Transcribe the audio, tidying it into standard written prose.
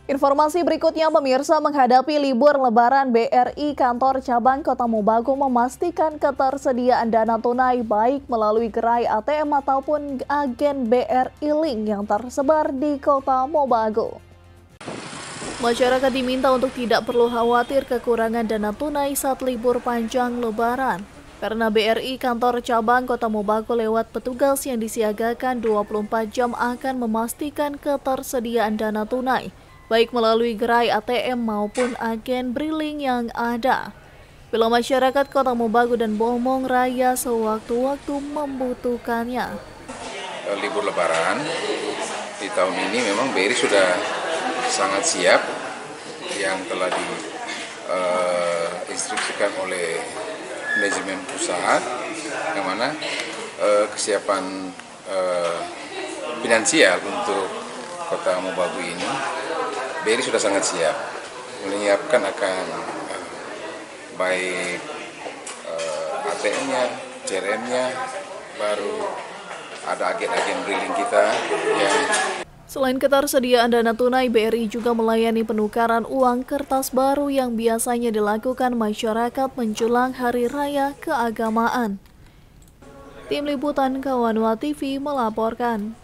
Informasi berikutnya, pemirsa, menghadapi libur Lebaran, BRI Kantor Cabang Kota Mobagu memastikan ketersediaan dana tunai baik melalui gerai ATM ataupun agen BRI Link yang tersebar di Kota Mobagu. Masyarakat diminta untuk tidak perlu khawatir kekurangan dana tunai saat libur panjang Lebaran, karena BRI Kantor Cabang Kota Mobagu lewat petugas yang disiagakan 24 jam akan memastikan ketersediaan dana tunai baik melalui gerai ATM maupun agen BRI yang ada. Bila masyarakat Kota Mobagu dan Bomong Raya sewaktu-waktu membutuhkannya. Libur Lebaran di tahun ini memang BRI sudah sangat siap, yang telah diinstruksikan oleh manajemen pusat, yang mana kesiapan finansial untuk Kota Mobagu ini BRI sudah sangat siap, menyiapkan akan baik ATM-nya, CRM-nya, baru ada agen-agen BRI kita yang. Selain ketersediaan dana tunai, BRI juga melayani penukaran uang kertas baru yang biasanya dilakukan masyarakat menjelang Hari Raya Keagamaan. Tim Liputan Kawanwa TV melaporkan.